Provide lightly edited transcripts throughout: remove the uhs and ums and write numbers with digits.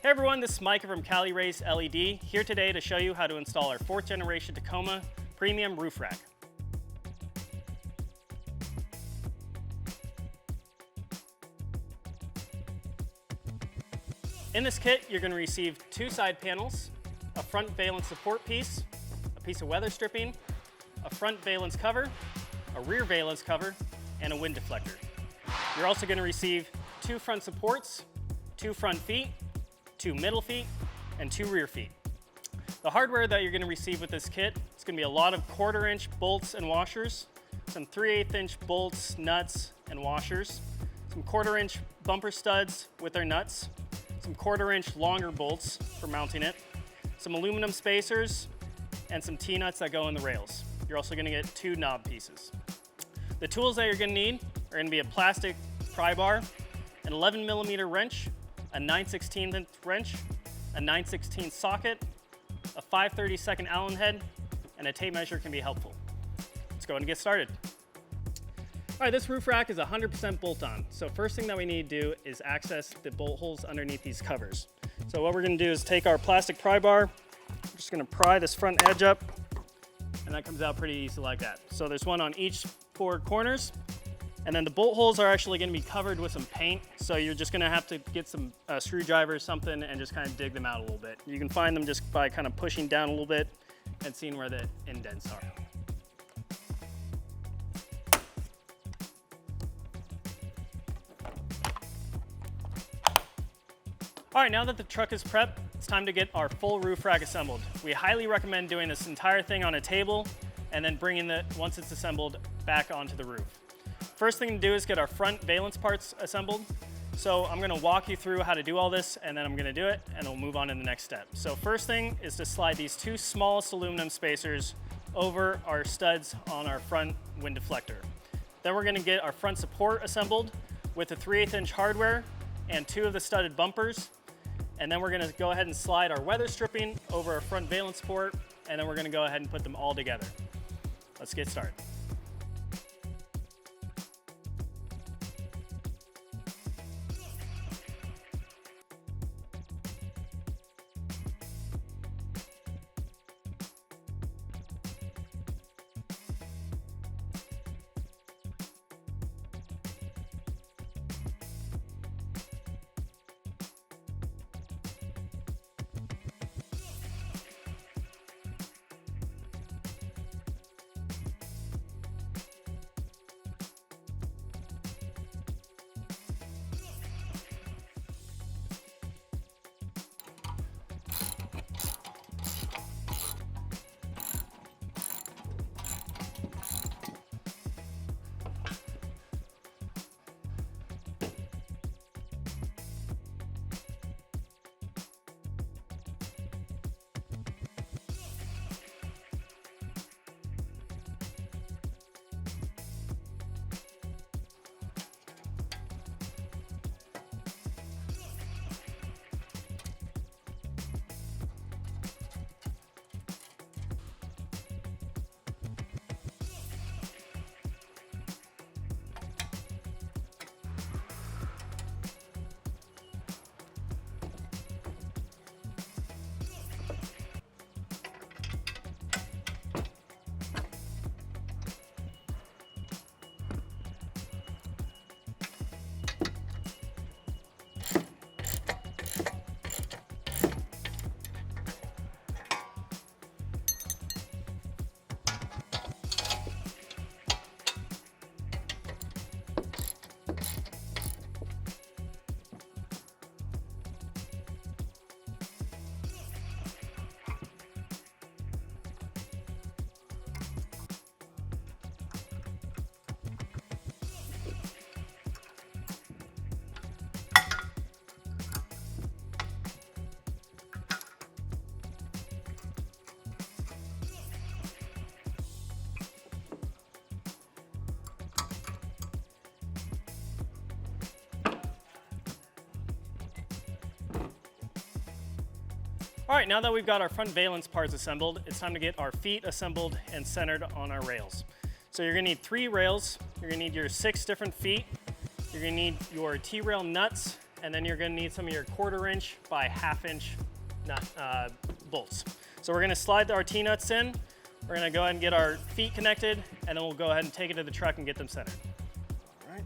Hey everyone, this is Mike from Cali Raised LED, here today to show you how to install our 4th generation Tacoma premium roof rack. In this kit, you're going to receive 2 side panels, a front valance support piece, a piece of weather stripping, a front valance cover, a rear valance cover, and a wind deflector. You're also going to receive 2 front supports, 2 front feet, 2 middle feet, and 2 rear feet. The hardware that you're going to receive with this kit is going to be a lot of 1/4 inch bolts and washers, some 3/8 inch bolts, nuts, and washers, some 1/4 inch bumper studs with their nuts, some 1/4 inch longer bolts for mounting it, some aluminum spacers, and some T-nuts that go in the rails. You're also going to get 2 knob pieces. The tools that you're going to need are going to be a plastic pry bar, an 11mm wrench, a 9/16 wrench, a 9/16 socket, a 5/32 Allen head, and a tape measure can be helpful. Let's go ahead and get started. All right, this roof rack is 100% bolt-on. So first thing that we need to do is access the bolt holes underneath these covers. So what we're gonna do is take our plastic pry bar, we're just gonna pry this front edge up, and that comes out pretty easy like that. So there's one on each 4 corners. And then the bolt holes are actually going to be covered with some paint, so you're just going to have to get some screwdriver or something and just kind of dig them out a little bit. You can find them just by kind of pushing down a little bit and seeing where the indents are. All right, now that the truck is prepped, it's time to get our full roof rack assembled. We highly recommend doing this entire thing on a table and then bringing it, once it's assembled, back onto the roof. First thing to do is get our front valance parts assembled. So I'm gonna walk you through how to do all this, and then I'm gonna do it, and we'll move on to the next step. So first thing is to slide these 2 smallest aluminum spacers over our studs on our front wind deflector. Then we're gonna get our front support assembled with the 3/8 inch hardware and 2 of the studded bumpers. And then we're gonna go ahead and slide our weather stripping over our front valance support, and then we're gonna go ahead and put them all together. Let's get started. All right, now that we've got our front valance parts assembled, it's time to get our feet assembled and centered on our rails. So you're gonna need 3 rails, you're gonna need your 6 different feet, you're gonna need your T-rail nuts, and then you're gonna need some of your 1/4 inch by 1/2 inch nut bolts. So we're gonna slide our T-nuts in, we're gonna go ahead and get our feet connected, and then we'll go ahead and take it to the truck and get them centered. All right.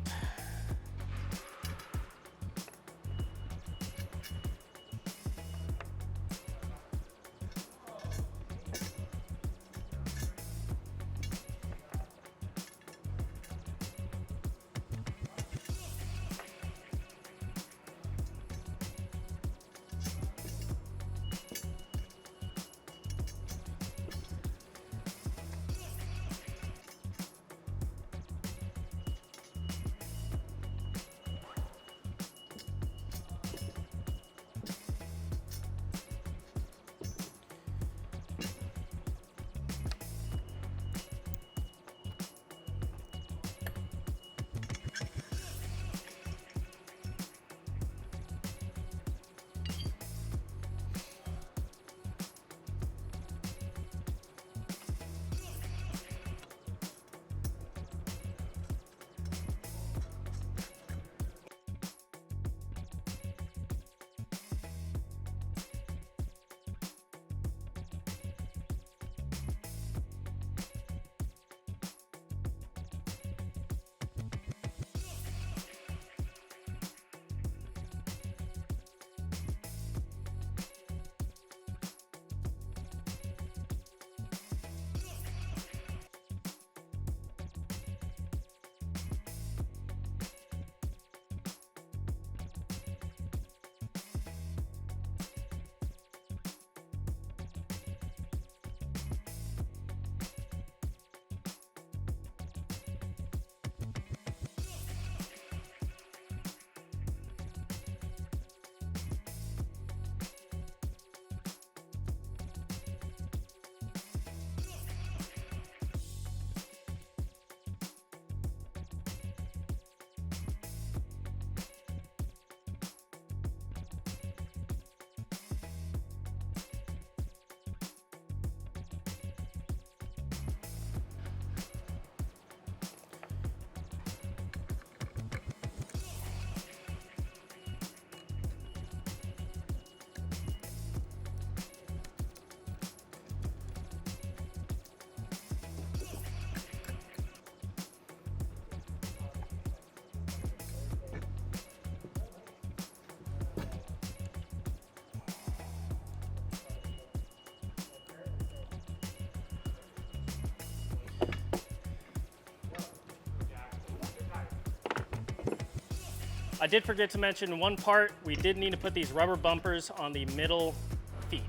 I did forget to mention one part. We did need to put these rubber bumpers on the middle feet.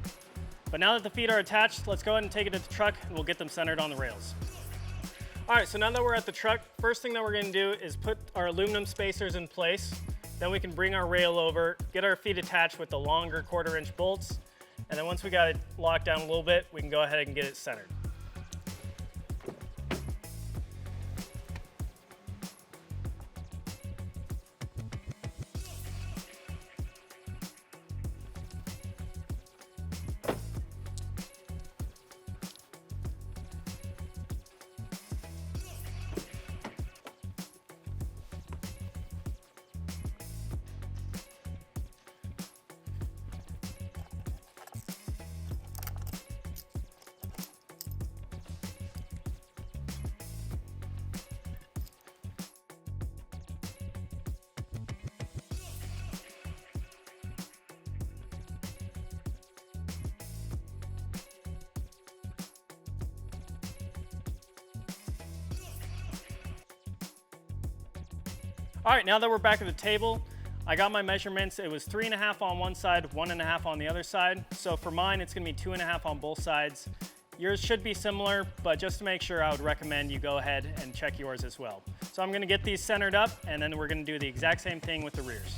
But now that the feet are attached, let's go ahead and take it to the truck and we'll get them centered on the rails. All right, so now that we're at the truck, first thing that we're gonna do is put our aluminum spacers in place. Then we can bring our rail over, get our feet attached with the longer 1/4 inch bolts. And then once we got it locked down a little bit, we can go ahead and get it centered. All right, now that we're back at the table, I got my measurements. It was 3.5 on one side, 1.5 on the other side. So for mine, it's gonna be 2.5 on both sides. Yours should be similar, but just to make sure, I would recommend you go ahead and check yours as well. So I'm gonna get these centered up, and then we're gonna do the exact same thing with the rears.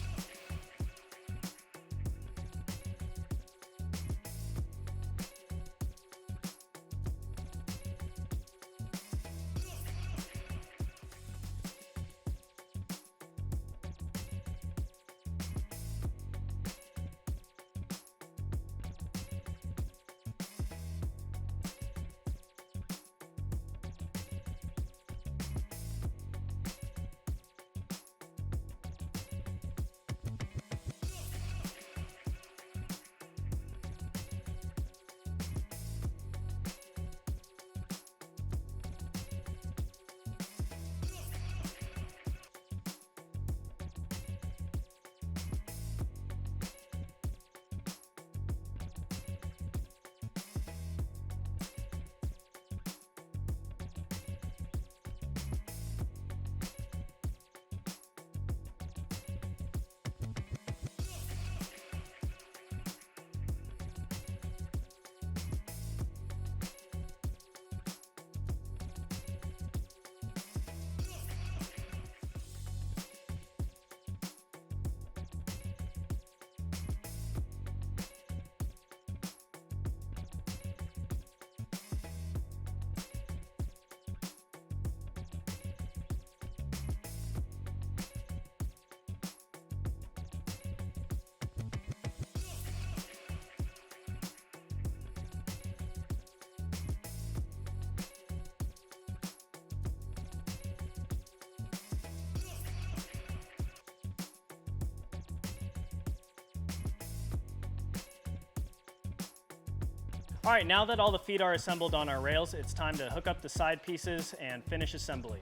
All right, now that all the feet are assembled on our rails, it's time to hook up the side pieces and finish assembly.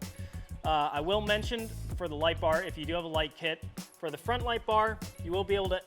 I will mention for the light bar, if you do have a light kit, for the front light bar, you will be able to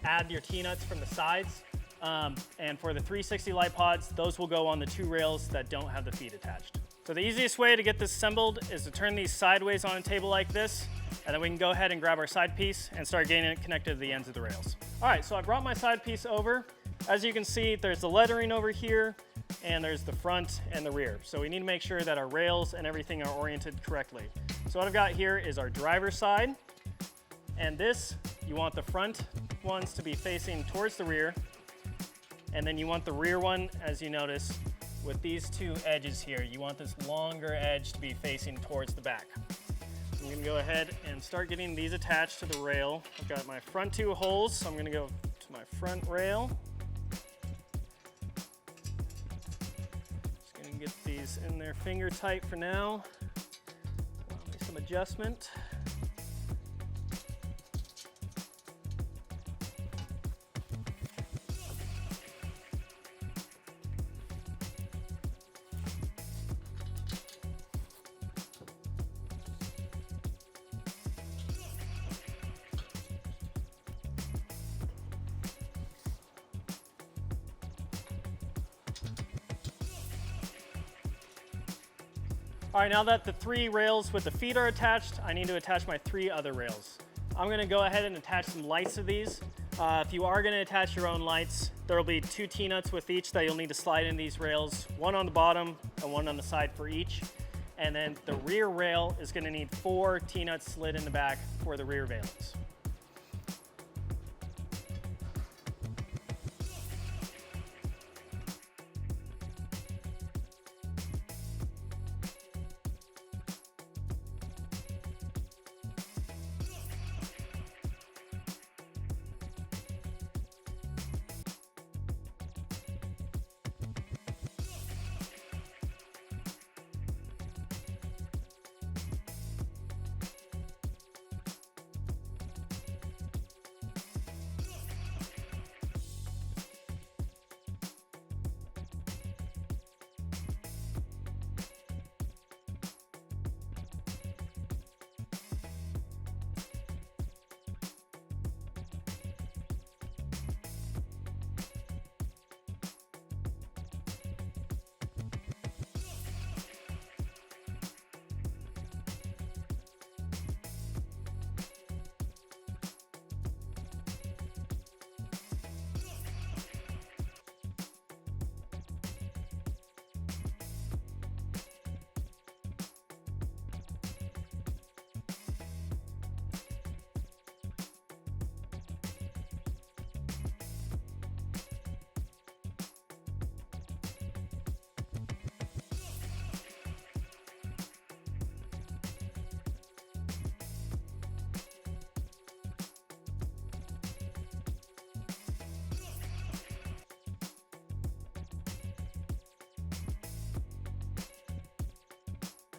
add your T-nuts from the sides. And for the 360 light pods, those will go on the 2 rails that don't have the feet attached. So the easiest way to get this assembled is to turn these sideways on a table like this, and then we can go ahead and grab our side piece and start getting it connected to the ends of the rails. All right, so I brought my side piece over. As you can see, there's the lettering over here, and there's the front and the rear. So we need to make sure that our rails and everything are oriented correctly. So what I've got here is our driver's side, and this, you want the front ones to be facing towards the rear, and then you want the rear one, as you notice, with these 2 edges here. You want this longer edge to be facing towards the back. I'm gonna go ahead and start getting these attached to the rail. I've got my front 2 holes, so I'm gonna go to my front rail. Just gonna get these in there finger tight for now. Allow me some adjustment. All right, now that the 3 rails with the feet are attached, I need to attach my 3 other rails. I'm gonna go ahead and attach some lights to these. If you are gonna attach your own lights, there will be 2 T-nuts with each that you'll need to slide in these rails, 1 on the bottom and 1 on the side for each. And then the rear rail is gonna need 4 T-nuts slid in the back for the rear valence.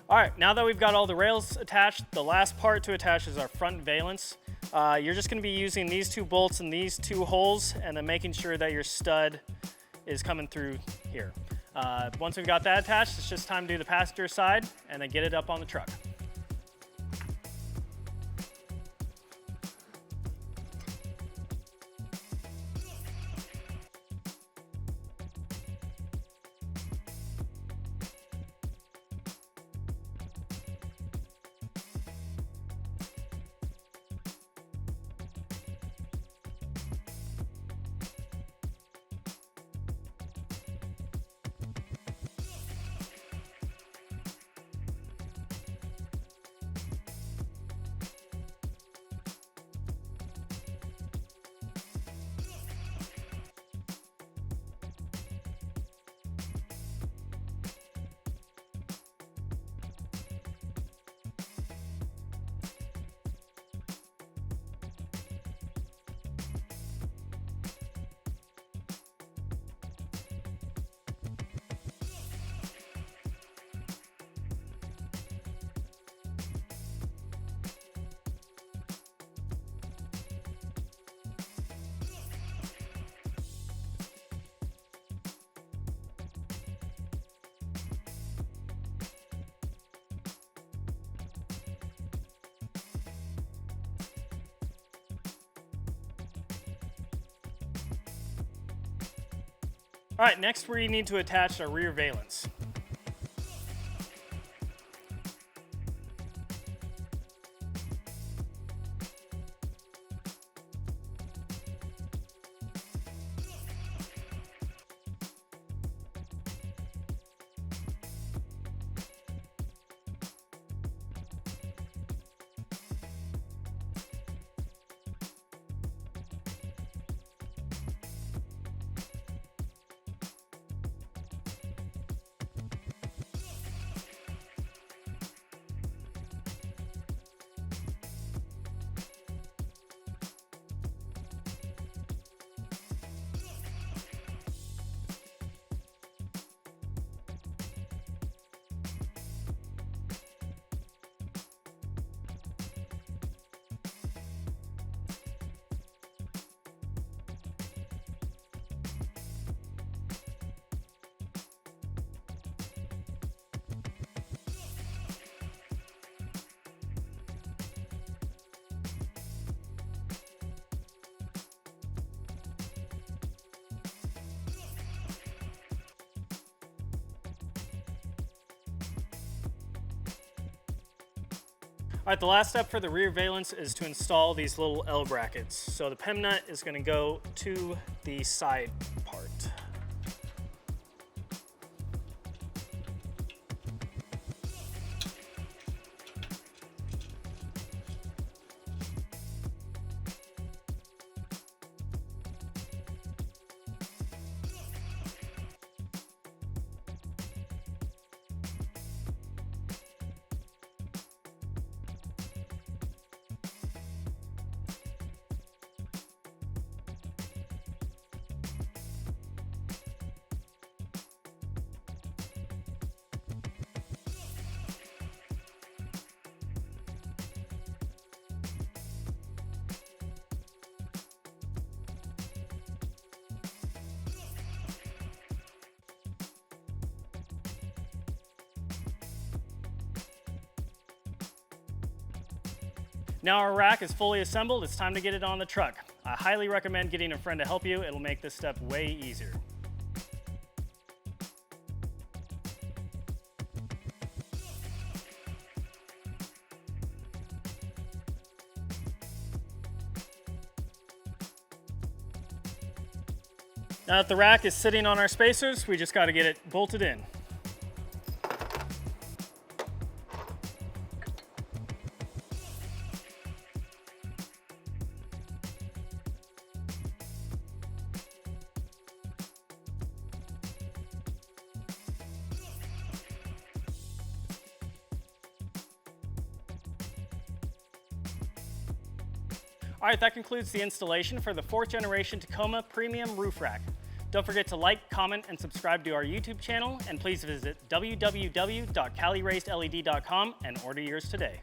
All right, now that we've got all the rails attached, the last part to attach is our front valence. You're just gonna be using these 2 bolts and these 2 holes, and then making sure that your stud is coming through here. Once we've got that attached, it's just time to do the passenger side and then get it up on the truck. All right, next we need to attach our rear valance. All right, the last step for the rear valance is to install these little L brackets. So the PEM nut is going to go to the side part. Now our rack is fully assembled, it's time to get it on the truck. I highly recommend getting a friend to help you. It'll make this step way easier. Now that the rack is sitting on our spacers, we just got to get it bolted in. All right, that concludes the installation for the 4th generation Tacoma Premium Roof Rack. Don't forget to like, comment, and subscribe to our YouTube channel, and please visit www.caliraisedled.com and order yours today.